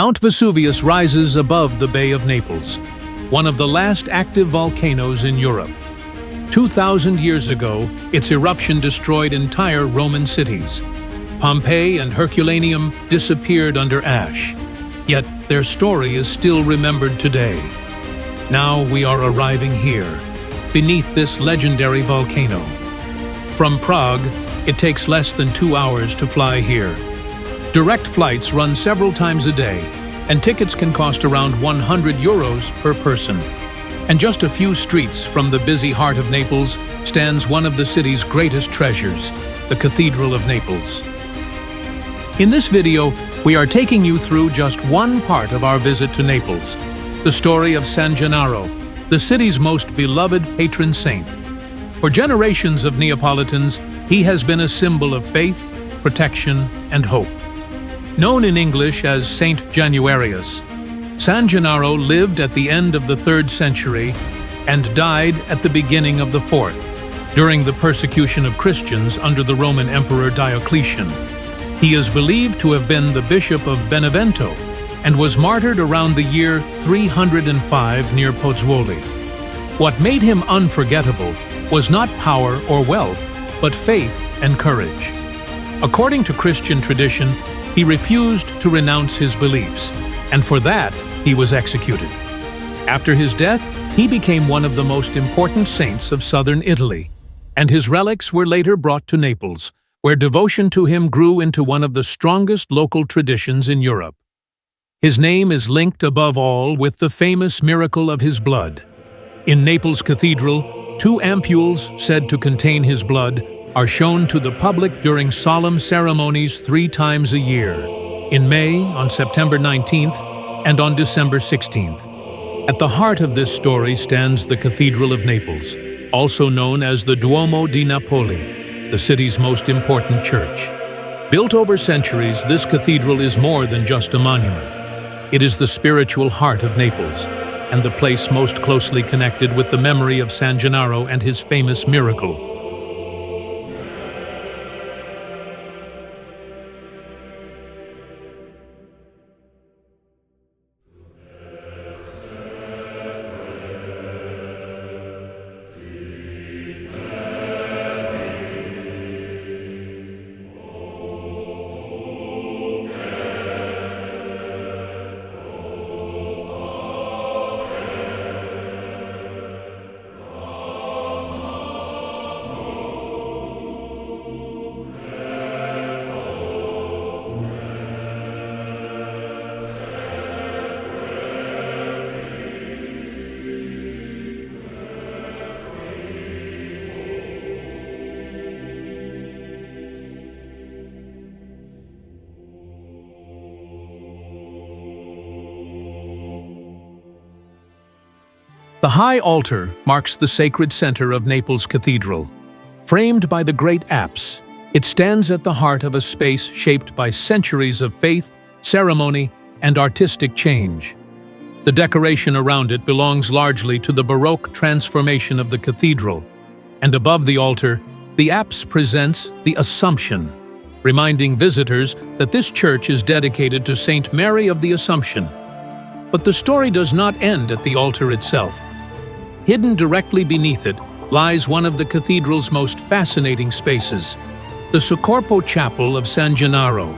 Mount Vesuvius rises above the Bay of Naples, one of the last active volcanoes in Europe. 2,000 years ago, its eruption destroyed entire Roman cities. Pompeii and Herculaneum disappeared under ash, yet their story is still remembered today. Now we are arriving here, beneath this legendary volcano. From Prague, it takes less than 2 hours to fly here. Direct flights run several times a day, and tickets can cost around €100 per person. And just a few streets from the busy heart of Naples stands one of the city's greatest treasures, the Cathedral of Naples. In this video, we are taking you through just one part of our visit to Naples, the story of San Gennaro, the city's most beloved patron saint. For generations of Neapolitans, he has been a symbol of faith, protection, and hope. Known in English as Saint Januarius, San Gennaro lived at the end of the 3rd century and died at the beginning of the 4th, during the persecution of Christians under the Roman Emperor Diocletian. He is believed to have been the Bishop of Benevento and was martyred around the year 305 near Pozzuoli. What made him unforgettable was not power or wealth, but faith and courage. According to Christian tradition, he refused to renounce his beliefs, and for that, he was executed. After his death, he became one of the most important saints of southern Italy, and his relics were later brought to Naples, where devotion to him grew into one of the strongest local traditions in Europe. His name is linked above all with the famous miracle of his blood. In Naples Cathedral, 2 ampules said to contain his blood are shown to the public during solemn ceremonies 3 times a year, in May, on September 19th, and on December 16th. At the heart of this story stands the Cathedral of Naples, also known as the Duomo di Napoli, the city's most important church. Built over centuries, this cathedral is more than just a monument. It is the spiritual heart of Naples, and the place most closely connected with the memory of San Gennaro and his famous miracle. The high altar marks the sacred center of Naples Cathedral. Framed by the great apse, it stands at the heart of a space shaped by centuries of faith, ceremony, and artistic change. The decoration around it belongs largely to the Baroque transformation of the cathedral, and above the altar, the apse presents the Assumption, reminding visitors that this church is dedicated to Saint Mary of the Assumption. But the story does not end at the altar itself. Hidden directly beneath it lies one of the cathedral's most fascinating spaces, the Succorpo Chapel of San Gennaro.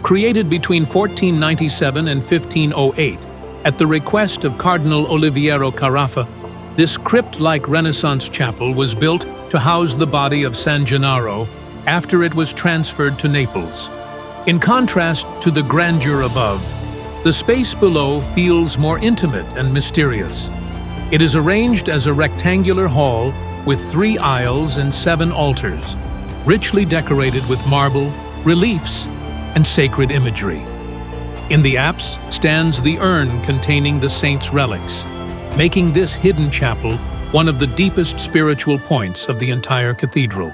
Created between 1497 and 1508, at the request of Cardinal Oliviero Carafa, this crypt-like Renaissance chapel was built to house the body of San Gennaro after it was transferred to Naples. In contrast to the grandeur above, the space below feels more intimate and mysterious. It is arranged as a rectangular hall with 3 aisles and 7 altars, richly decorated with marble, reliefs, and sacred imagery. In the apse stands the urn containing the saint's relics, making this hidden chapel one of the deepest spiritual points of the entire cathedral.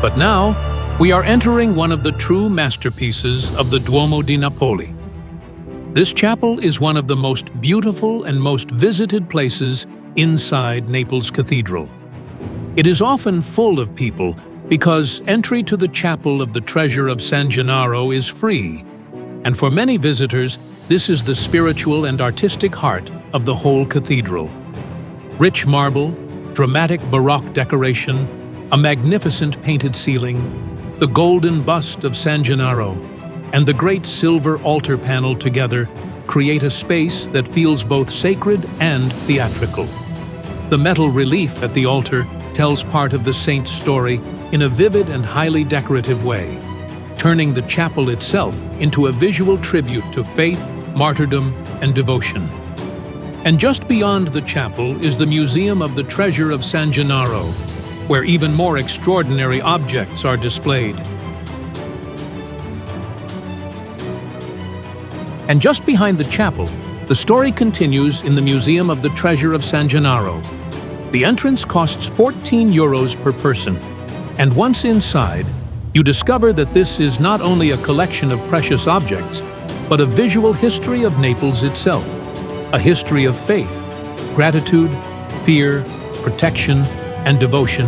But now, we are entering one of the true masterpieces of the Duomo di Napoli. This chapel is one of the most beautiful and most visited places inside Naples Cathedral. It is often full of people because entry to the chapel of the treasure of San Gennaro is free, and for many visitors, this is the spiritual and artistic heart of the whole cathedral. Rich marble, dramatic Baroque decoration, a magnificent painted ceiling, the golden bust of San Gennaro, and the great silver altar panel together create a space that feels both sacred and theatrical. The metal relief at the altar tells part of the saint's story in a vivid and highly decorative way, turning the chapel itself into a visual tribute to faith, martyrdom, and devotion. And just beyond the chapel is the Museum of the Treasure of San Gennaro, where even more extraordinary objects are displayed. And just behind the chapel, the story continues in the Museum of the Treasure of San Gennaro. The entrance costs 14 euros per person, and once inside, you discover that this is not only a collection of precious objects, but a visual history of Naples itself, a history of faith, gratitude, fear, protection, and devotion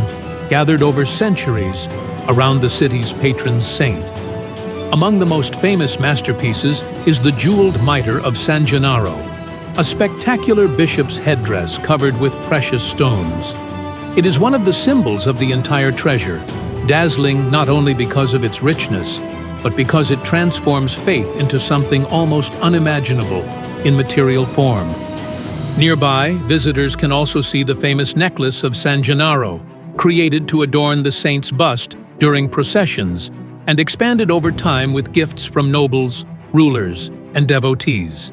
gathered over centuries around the city's patron saint. Among the most famous masterpieces is the jeweled mitre of San Gennaro, a spectacular bishop's headdress covered with precious stones. It is one of the symbols of the entire treasure, dazzling not only because of its richness, but because it transforms faith into something almost unimaginable in material form. Nearby, visitors can also see the famous necklace of San Gennaro, created to adorn the saint's bust during processions and expanded over time with gifts from nobles, rulers, and devotees.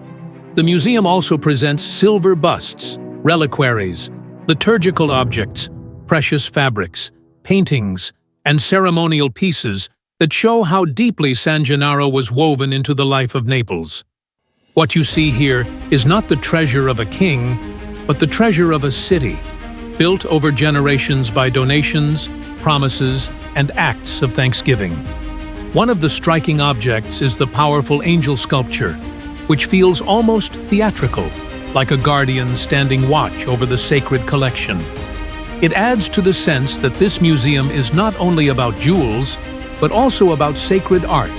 The museum also presents silver busts, reliquaries, liturgical objects, precious fabrics, paintings, and ceremonial pieces that show how deeply San Gennaro was woven into the life of Naples. What you see here is not the treasure of a king, but the treasure of a city, built over generations by donations, promises, and acts of thanksgiving. One of the striking objects is the powerful angel sculpture, which feels almost theatrical, like a guardian standing watch over the sacred collection. It adds to the sense that this museum is not only about jewels, but also about sacred art,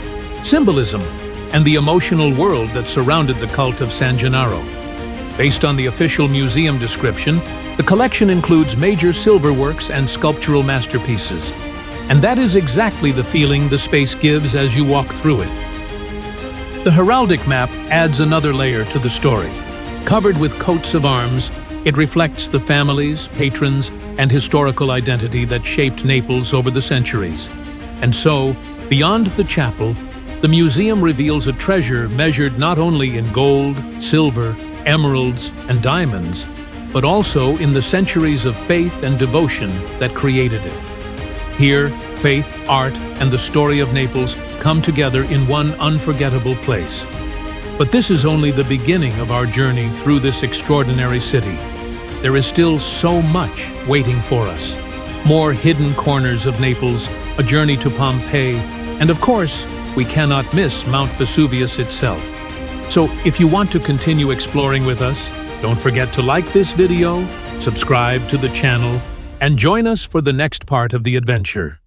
symbolism, and the emotional world that surrounded the cult of San Gennaro. Based on the official museum description, the collection includes major silverworks and sculptural masterpieces, and that is exactly the feeling the space gives as you walk through it. The heraldic map adds another layer to the story. Covered with coats of arms, it reflects the families, patrons, and historical identity that shaped Naples over the centuries. And so, beyond the chapel, the museum reveals a treasure measured not only in gold, silver, emeralds, and diamonds, but also in the centuries of faith and devotion that created it. Here, faith, art, and the story of Naples come together in one unforgettable place. But this is only the beginning of our journey through this extraordinary city. There is still so much waiting for us. More hidden corners of Naples, a journey to Pompeii, and of course, we cannot miss Mount Vesuvius itself. So if you want to continue exploring with us, don't forget to like this video, subscribe to the channel, and join us for the next part of the adventure.